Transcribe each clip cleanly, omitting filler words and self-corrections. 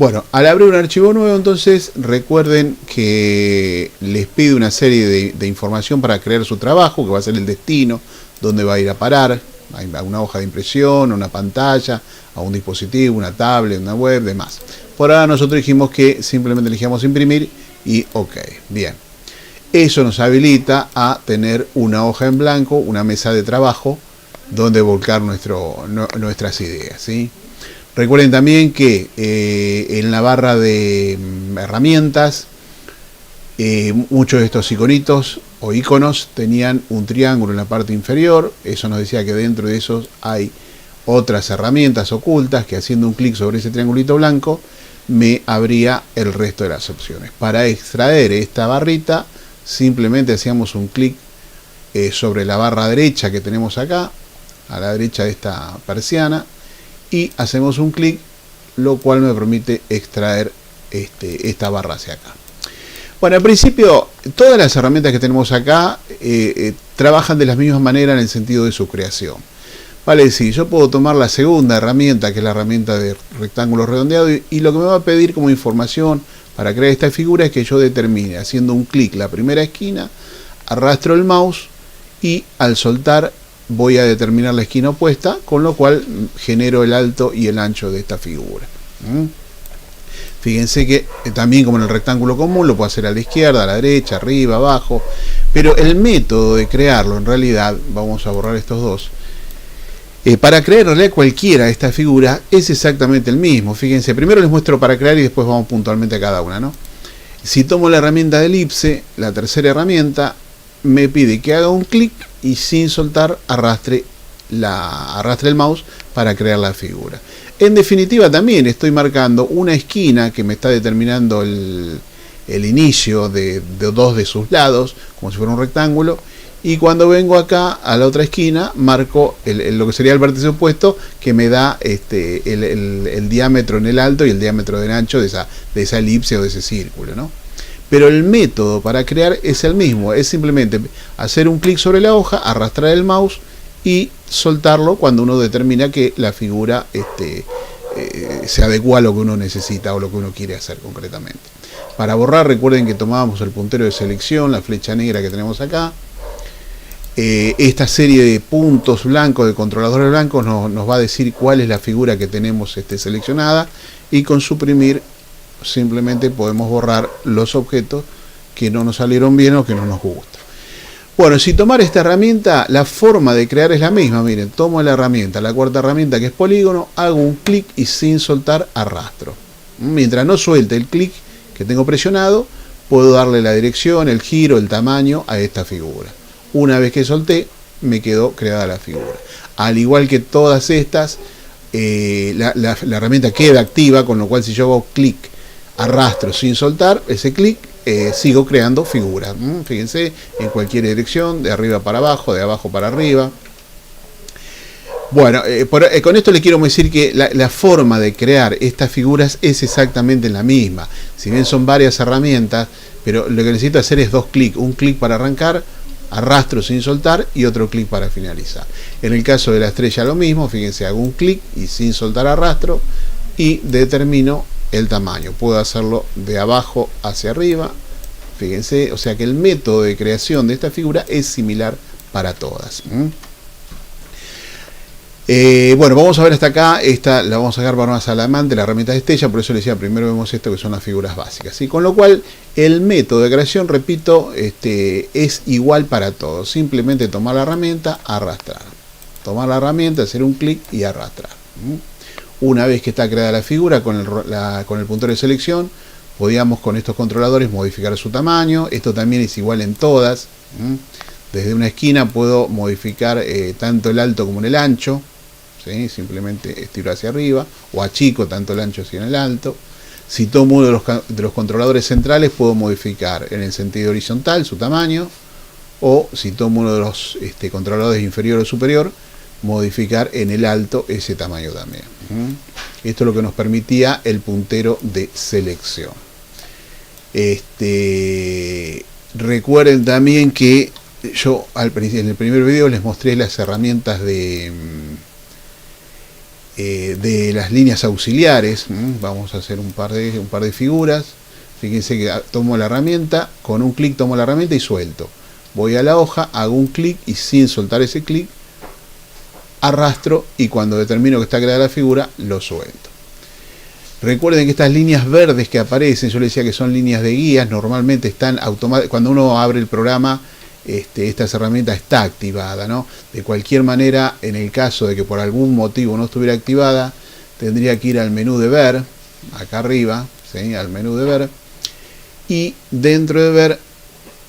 Bueno, al abrir un archivo nuevo, entonces recuerden que les pide una serie de información para crear su trabajo, que va a ser el destino, dónde va a ir a parar, a una hoja de impresión, a una pantalla, a un dispositivo, una tablet, una web, demás. Por ahora nosotros dijimos que simplemente elegíamos imprimir y ok, bien. Eso nos habilita a tener una hoja en blanco, una mesa de trabajo, donde volcar nuestras ideas, ¿sí? Recuerden también que en la barra de herramientas, muchos de estos iconitos o iconos tenían un triángulo en la parte inferior. Eso nos decía que dentro de esos hay otras herramientas ocultas que haciendo un clic sobre ese triangulito blanco me abría el resto de las opciones. Para extraer esta barrita simplemente hacíamos un clic sobre la barra derecha que tenemos acá, a la derecha de esta persiana, y hacemos un clic, lo cual me permite extraer esta barra hacia acá. Bueno, al principio todas las herramientas que tenemos acá trabajan de la misma manera en el sentido de su creación. Vale decir, yo puedo tomar la segunda herramienta, que es la herramienta de rectángulo redondeado, y lo que me va a pedir como información para crear esta figura es que yo determine, haciendo un clic la primera esquina, arrastro el mouse y al soltar voy a determinar la esquina opuesta, con lo cual genero el alto y el ancho de esta figura. Fíjense que también como en el rectángulo común lo puedo hacer a la izquierda, a la derecha, arriba, abajo, pero el método de crearlo en realidad, vamos a borrar estos dos, para crear en realidad cualquiera de estas figuras es exactamente el mismo. Fíjense, primero les muestro para crear y después vamos puntualmente a cada una, ¿no? Si tomo la herramienta de elipse, la tercera herramienta, me pide que haga un clic y sin soltar arrastre el mouse para crear la figura. En definitiva también estoy marcando una esquina que me está determinando el inicio de dos de sus lados, como si fuera un rectángulo, y cuando vengo acá a la otra esquina marco lo que sería el vértice opuesto, que me da el diámetro en el alto y el diámetro en el ancho de esa elipse o de ese círculo, ¿no? Pero el método para crear es el mismo, es simplemente hacer un clic sobre la hoja, arrastrar el mouse y soltarlo cuando uno determina que la figura se adecua a lo que uno necesita o lo que uno quiere hacer concretamente. Para borrar, recuerden que tomábamos el puntero de selección, la flecha negra que tenemos acá. Esta serie de puntos blancos, de controladores blancos, nos va a decir cuál es la figura que tenemos seleccionada, y con suprimir simplemente podemos borrar los objetos que no nos salieron bien o que no nos gustan. Bueno, si tomar esta herramienta, la forma de crear es la misma. Miren, tomo la herramienta, la cuarta herramienta que es polígono, hago un clic y sin soltar arrastro. Mientras no suelte el clic que tengo presionado, puedo darle la dirección, el giro, el tamaño a esta figura. Una vez que solté, me quedó creada la figura. Al igual que todas estas, la herramienta queda activa, con lo cual si yo hago clic, arrastro sin soltar ese clic, sigo creando figuras. Fíjense, en cualquier dirección, de arriba para abajo, de abajo para arriba. Bueno, con esto les quiero decir que la forma de crear estas figuras es exactamente la misma. Si bien son varias herramientas, pero lo que necesito hacer es dos clics. Un clic para arrancar, arrastro sin soltar, y otro clic para finalizar. En el caso de la estrella lo mismo, fíjense, hago un clic y sin soltar arrastro y determino el tamaño. Puedo hacerlo de abajo hacia arriba, fíjense, o sea que el método de creación de esta figura es similar para todas. Bueno, vamos a ver hasta acá. Esta la vamos a sacar para más adelante, la herramienta de Estella, por eso les decía, primero vemos esto que son las figuras básicas, ¿sí? Con lo cual el método de creación, repito, es igual para todos. Simplemente tomar la herramienta, arrastrar, tomar la herramienta, hacer un clic y arrastrar. Una vez que está creada la figura con el puntero de selección, podíamos con estos controladores modificar su tamaño. Esto también es igual en todas. Desde una esquina puedo modificar tanto el alto como el ancho, ¿sí? Simplemente estiro hacia arriba, o achico tanto el ancho como el alto. Si tomo uno de los controladores centrales, puedo modificar en el sentido horizontal su tamaño, o si tomo uno de los controladores inferior o superior, modificar en el alto ese tamaño también. Esto es lo que nos permitía el puntero de selección. Recuerden también que yo en el primer video les mostré las herramientas de de las líneas auxiliares. Vamos a hacer un par de figuras. Fíjense que tomo la herramienta, con un clic tomo la herramienta y suelto. Voy a la hoja, hago un clic y sin soltar ese clic arrastro, y cuando determino que está creada la figura lo suelto. Recuerden que estas líneas verdes que aparecen, yo les decía que son líneas de guías, normalmente están automáticas. Cuando uno abre el programa, esta herramienta está activada, ¿no? De cualquier manera, en el caso de que por algún motivo no estuviera activada, tendría que ir al menú de ver, acá arriba, ¿sí? Al menú de ver, y dentro de ver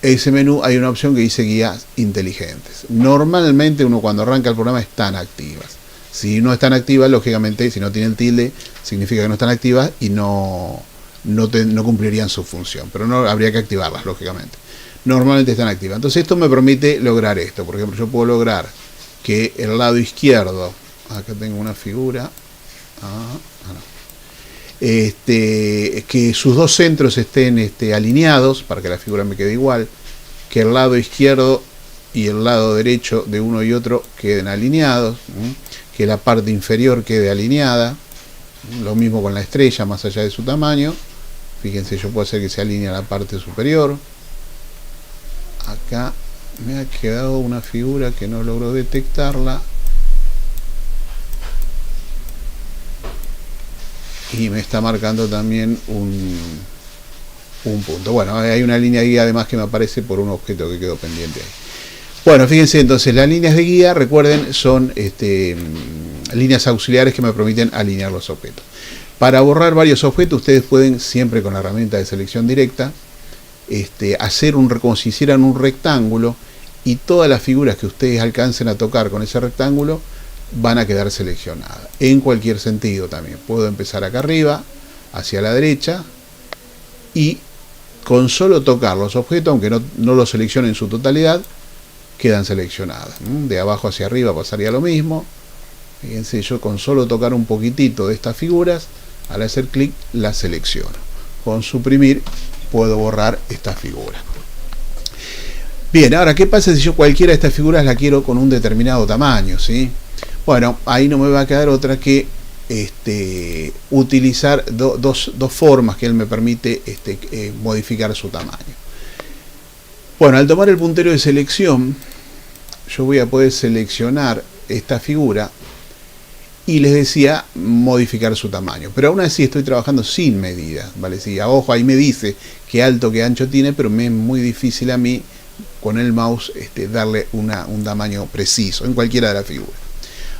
ese menú hay una opción que dice guías inteligentes. Normalmente uno cuando arranca el programa están activas. Si no están activas, lógicamente, si no tienen tilde, significa que no están activas y no cumplirían su función. Pero no habría que activarlas, lógicamente. Normalmente están activas. Entonces esto me permite lograr esto. Por ejemplo, yo puedo lograr que el lado izquierdo, acá tengo una figura, que sus dos centros estén alineados para que la figura me quede igual, que el lado izquierdo y el lado derecho de uno y otro queden alineados, que la parte inferior quede alineada, lo mismo con la estrella más allá de su tamaño. Fíjense, yo puedo hacer que se alinee a la parte superior. Acá me ha quedado una figura que no logro detectarla y me está marcando también un punto. Bueno, hay una línea de guía además que me aparece por un objeto que quedó pendiente ahí. Bueno, fíjense entonces, las líneas de guía, recuerden, son líneas auxiliares que me permiten alinear los objetos. Para borrar varios objetos, ustedes pueden, siempre con la herramienta de selección directa, hacer como si hicieran un rectángulo, y todas las figuras que ustedes alcancen a tocar con ese rectángulo van a quedar seleccionadas, en cualquier sentido también. Puedo empezar acá arriba, hacia la derecha, y con solo tocar los objetos, aunque no los seleccione en su totalidad, quedan seleccionadas. De abajo hacia arriba pasaría lo mismo. Fíjense, yo con solo tocar un poquitito de estas figuras, al hacer clic las selecciono. Con suprimir puedo borrar esta figura. Bien, ahora, ¿qué pasa si yo cualquiera de estas figuras la quiero con un determinado tamaño? ¿Sí? Bueno, ahí no me va a quedar otra que utilizar dos formas que él me permite modificar su tamaño. Bueno, al tomar el puntero de selección, yo voy a poder seleccionar esta figura y les decía modificar su tamaño. Pero aún así estoy trabajando sin medida, ¿vale? Sí, a ojo, ahí me dice qué alto, qué ancho tiene, pero me es muy difícil a mí con el mouse darle un tamaño preciso en cualquiera de las figuras.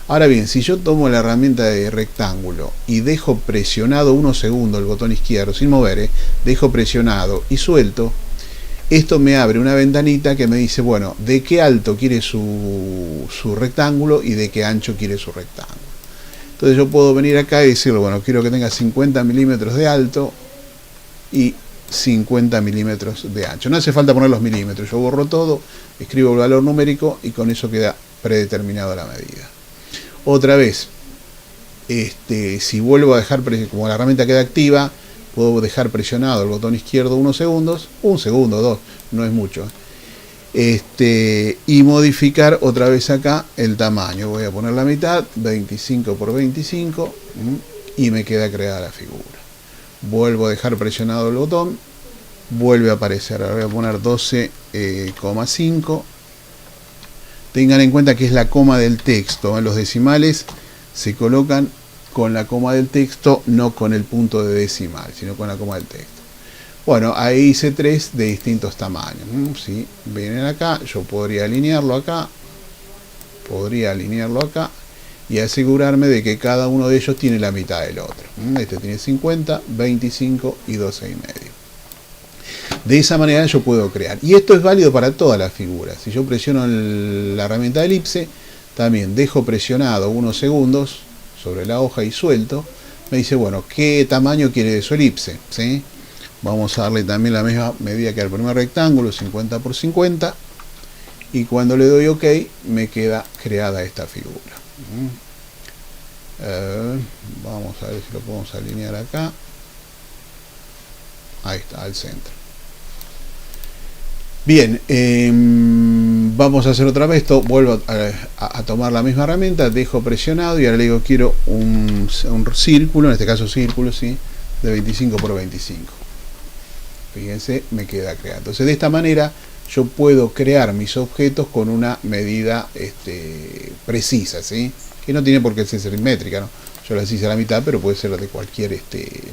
Ahora bien, si yo tomo la herramienta de rectángulo y dejo presionado unos segundos el botón izquierdo sin mover, dejo presionado y suelto, esto me abre una ventanita que me dice, bueno, de qué alto quiere su rectángulo y de qué ancho quiere su rectángulo. Entonces yo puedo venir acá y decirle, bueno, quiero que tenga 50 milímetros de alto y 50 milímetros de ancho. No hace falta poner los milímetros, yo borro todo, escribo el valor numérico y con eso queda predeterminada la medida. Otra vez, si vuelvo a dejar, como la herramienta queda activa, puedo dejar presionado el botón izquierdo unos segundos, un segundo, dos, no es mucho, y modificar otra vez acá el tamaño. Voy a poner la mitad, 25 por 25, y me queda creada la figura. Vuelvo a dejar presionado el botón, vuelve a aparecer. Ahora voy a poner 12,5. Tengan en cuenta que es la coma del texto, los decimales se colocan con la coma del texto, no con el punto de decimal, sino con la coma del texto. Bueno, ahí hice 3 de distintos tamaños. ¿Sí? Vienen acá, yo podría alinearlo acá, y asegurarme de que cada uno de ellos tiene la mitad del otro. Este tiene 50, 25 y 12,5. De esa manera yo puedo crear. Y esto es válido para todas las figuras. Si yo presiono la herramienta de elipse, también dejo presionado unos segundos sobre la hoja y suelto. Me dice, bueno, ¿qué tamaño quiere de su elipse? ¿Sí? Vamos a darle también la misma medida que al primer rectángulo, 50 por 50. Y cuando le doy OK, me queda creada esta figura. Vamos a ver si lo podemos alinear acá. Ahí está, al centro. Bien, vamos a hacer otra vez esto. Vuelvo a tomar la misma herramienta, dejo presionado y ahora le digo quiero un círculo, en este caso círculo, ¿sí? De 25 por 25. Fíjense, me queda creado. Entonces de esta manera yo puedo crear mis objetos con una medida precisa, ¿sí? Que no tiene por qué ser simétrica, ¿no? Yo las hice a la mitad, pero puede ser de cualquier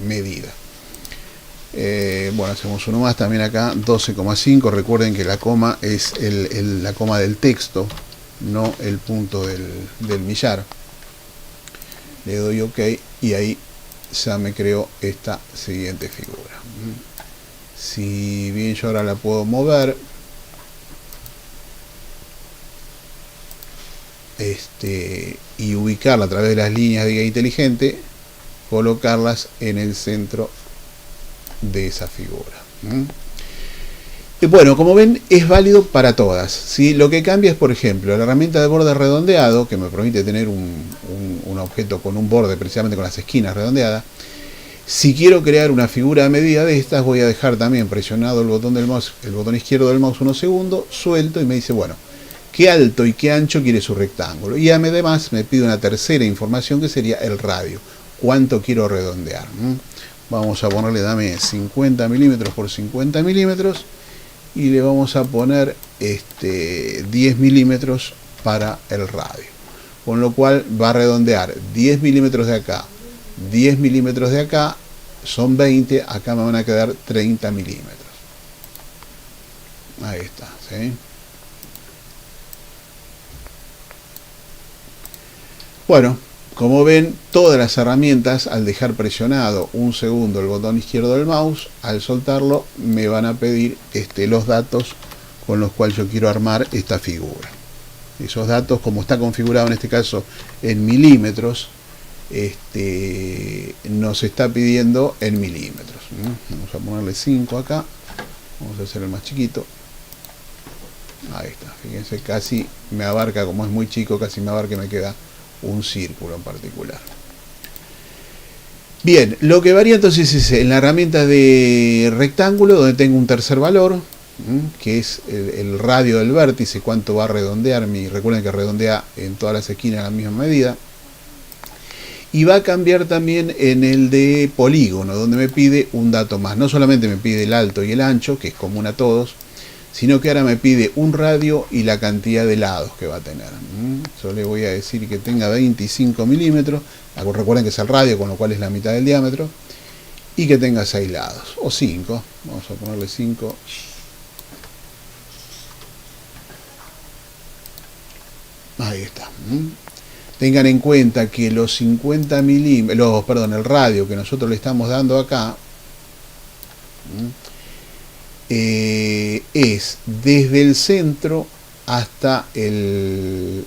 medida. Bueno, hacemos uno más también acá, 12,5. Recuerden que la coma es la coma del texto, no el punto del millar. Le doy OK y ahí ya me creó esta siguiente figura. Si bien yo ahora la puedo mover, y ubicarla a través de las líneas de guía inteligente, colocarlas en el centro de esa figura. Y bueno, como ven, es válido para todas, ¿sí? Lo que cambia es, por ejemplo, la herramienta de borde redondeado, que me permite tener un objeto con un borde precisamente con las esquinas redondeadas. Si quiero crear una figura a medida de estas, voy a dejar también presionado el botón del mouse, el botón izquierdo del mouse unos segundos, suelto y me dice, bueno, qué alto y qué ancho quiere su rectángulo. Y además me pide una tercera información que sería el radio, cuánto quiero redondear. Vamos a ponerle, dame 50 milímetros por 50 milímetros y le vamos a poner 10 milímetros para el radio. Con lo cual va a redondear 10 milímetros de acá, 10 milímetros de acá, son 20, acá me van a quedar 30 milímetros. Ahí está, ¿sí? Bueno, como ven, todas las herramientas, al dejar presionado un segundo el botón izquierdo del mouse, al soltarlo me van a pedir los datos con los cuales yo quiero armar esta figura. Esos datos, como está configurado en este caso en milímetros, nos está pidiendo en milímetros. Vamos a ponerle 5 acá, vamos a hacer el más chiquito. Ahí está, fíjense, casi me abarca, como es muy chico, casi me abarca y me queda un círculo en particular. Bien, lo que varía entonces es en la herramienta de rectángulo, donde tengo un tercer valor, que es el radio del vértice, cuánto va a redondear recuerden que redondea en todas las esquinas a la misma medida. Y va a cambiar también en el de polígono, donde me pide un dato más. No solamente me pide el alto y el ancho, que es común a todos, sino que ahora me pide un radio y la cantidad de lados que va a tener. Yo le voy a decir que tenga 25 milímetros, recuerden que es el radio, con lo cual es la mitad del diámetro, y que tenga 6 lados, o 5, vamos a ponerle 5. Ahí está. Tengan en cuenta que los 50 milímetros, el radio que nosotros le estamos dando acá, es desde el centro hasta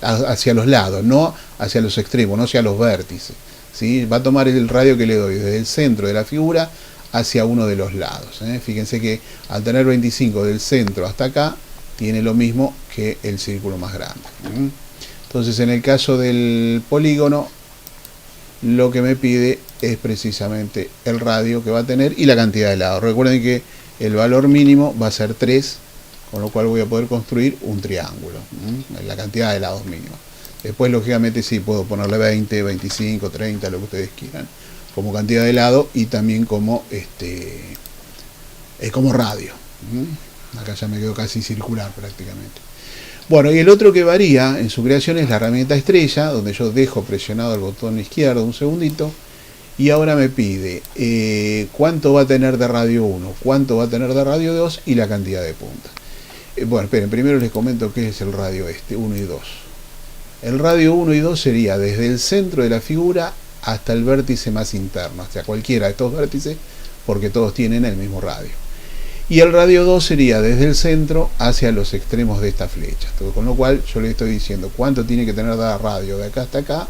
hacia los lados, no hacia los extremos, no hacia los vértices, ¿sí? Va a tomar el radio que le doy desde el centro de la figura hacia uno de los lados. Fíjense que al tener 25 del centro hasta acá, tiene lo mismo que el círculo más grande. Entonces, en el caso del polígono, lo que me pide es precisamente el radio que va a tener y la cantidad de lados. Recuerden que el valor mínimo va a ser 3, con lo cual voy a poder construir un triángulo, la cantidad de lados mínima. Después, lógicamente, sí puedo ponerle 20, 25, 30, lo que ustedes quieran, como cantidad de lado y también como como radio. Acá ya me quedó casi circular prácticamente. Bueno, y el otro que varía en su creación es la herramienta estrella, donde yo dejo presionado el botón izquierdo un segundito, y ahora me pide cuánto va a tener de radio 1, cuánto va a tener de radio 2 y la cantidad de puntas. Bueno, esperen, primero les comento qué es el radio 1 y 2. El radio 1 y 2 sería desde el centro de la figura hasta el vértice más interno, hasta cualquiera de estos vértices, porque todos tienen el mismo radio. Y el radio 2 sería desde el centro hacia los extremos de esta flecha. Con lo cual yo le estoy diciendo cuánto tiene que tener de radio de acá hasta acá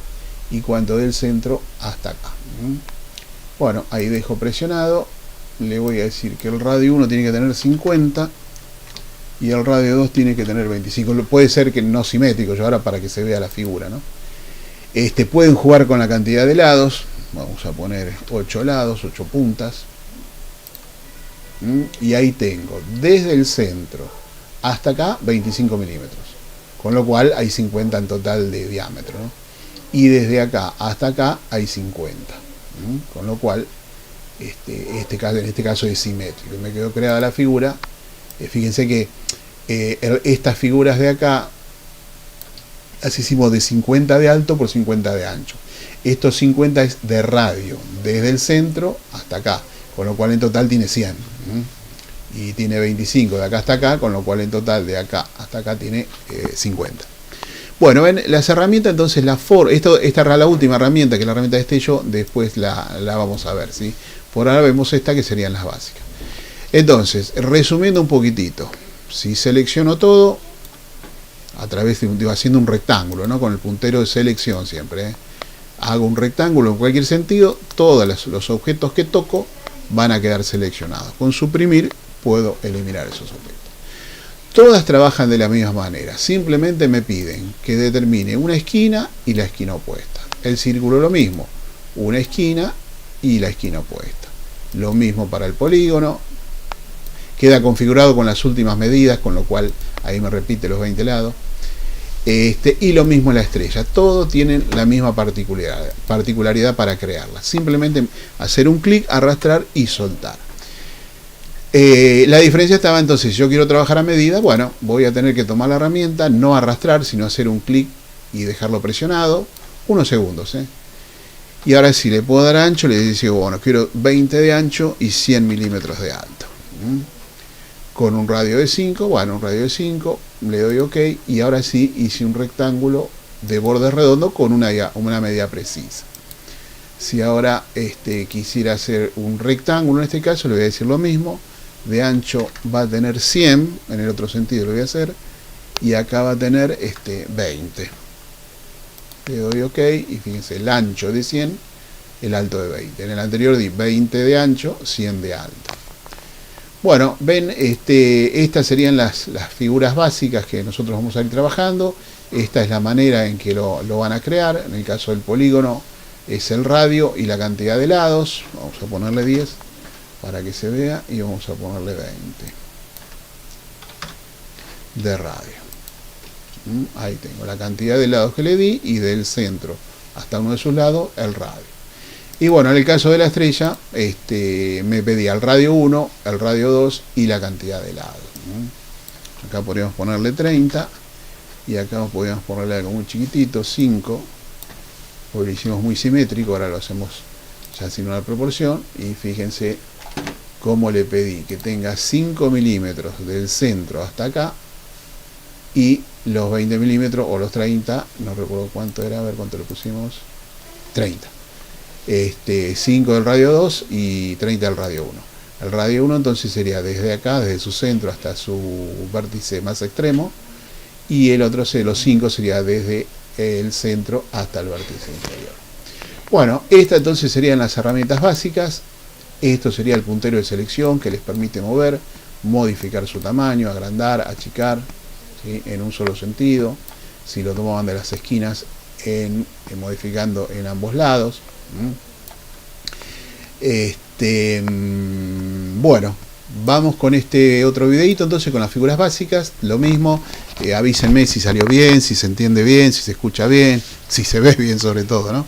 y cuánto del centro hasta acá. Bueno, ahí dejo presionado. Le voy a decir que el radio 1 tiene que tener 50 y el radio 2 tiene que tener 25. Puede ser que no simétrico, yo ahora para que se vea la figura, ¿no? Pueden jugar con la cantidad de lados. Vamos a poner 8 lados, 8 puntas. Y ahí tengo desde el centro hasta acá 25 milímetros. con lo cual hay 50 en total de diámetro, ¿no? Y desde acá hasta acá hay 50, con lo cual en este caso es simétrico. Me quedó creada la figura. Fíjense que estas figuras de acá las hicimos de 50 de alto por 50 de ancho. Estos 50 es de radio, desde el centro hasta acá, con lo cual en total tiene 100. Y tiene 25 de acá hasta acá, con lo cual en total de acá hasta acá tiene 50. Bueno, ven, las herramientas, entonces, esta era la última herramienta, que es la herramienta de destello, después la vamos a ver, ¿sí? Por ahora vemos esta, que serían las básicas. Entonces, resumiendo un poquitito, si selecciono todo, a través de haciendo un rectángulo, ¿no? Con el puntero de selección siempre, hago un rectángulo en cualquier sentido, todos los objetos que toco van a quedar seleccionados. Con suprimir puedo eliminar esos objetos. Todas trabajan de la misma manera, simplemente me piden que determine una esquina y la esquina opuesta. El círculo lo mismo, una esquina y la esquina opuesta. Lo mismo para el polígono, queda configurado con las últimas medidas, con lo cual ahí me repite los 20 lados. Y lo mismo la estrella, todos tienen la misma particularidad para crearla. Simplemente hacer un clic, arrastrar y soltar. La diferencia estaba entonces, si yo quiero trabajar a medida, bueno, voy a tener que tomar la herramienta, no arrastrar, sino hacer un clic y dejarlo presionado, unos segundos. Y ahora sí, le puedo dar ancho, le digo, bueno, quiero 20 de ancho y 100 milímetros de alto. Con un radio de 5, bueno, un radio de 5, le doy OK, y ahora sí hice un rectángulo de borde redondo con una medida precisa. Si ahora quisiera hacer un rectángulo, en este caso le voy a decir lo mismo, de ancho va a tener 100, en el otro sentido lo voy a hacer, y acá va a tener 20. Le doy OK, y fíjense, el ancho de 100, el alto de 20. En el anterior di 20 de ancho, 100 de alto. Bueno, ven, estas serían las figuras básicas que nosotros vamos a ir trabajando. Esta es la manera en que lo van a crear. En el caso del polígono es el radio y la cantidad de lados. Vamos a ponerle 10 para que se vea, y vamos a ponerle 20 de radio. Ahí tengo la cantidad de lados que le di, y del centro hasta uno de sus lados el radio. Y bueno, en el caso de la estrella, me pedía el radio 1, el radio 2 y la cantidad de lados. Acá podríamos ponerle 30, y acá podríamos ponerle algo muy chiquitito, 5, porque lo hicimos muy simétrico, ahora lo hacemos ya sin una proporción, y fíjense cómo le pedí que tenga 5 milímetros del centro hasta acá, y los 20 milímetros, o los 30, no recuerdo cuánto era, a ver cuánto le pusimos, 30. 5 del radio 2 y 30 del radio 1. El radio 1 entonces sería desde acá, desde su centro hasta su vértice más extremo, y el otro, los 5, sería desde el centro hasta el vértice inferior. Bueno, estas entonces serían las herramientas básicas. Esto sería el puntero de selección, que les permite mover, modificar su tamaño, agrandar, achicar, ¿sí? En un solo sentido. Si lo tomaban de las esquinas, modificando en ambos lados. Bueno, vamos con este otro videito entonces con las figuras básicas. Lo mismo, avísenme si salió bien, si se entiende bien, si se escucha bien, si se ve bien sobre todo, ¿no?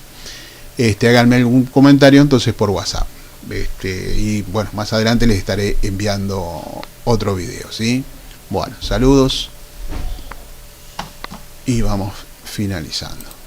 Háganme algún comentario entonces por WhatsApp. Y bueno, más adelante les estaré enviando otro video, ¿sí? Bueno, saludos, y vamos finalizando.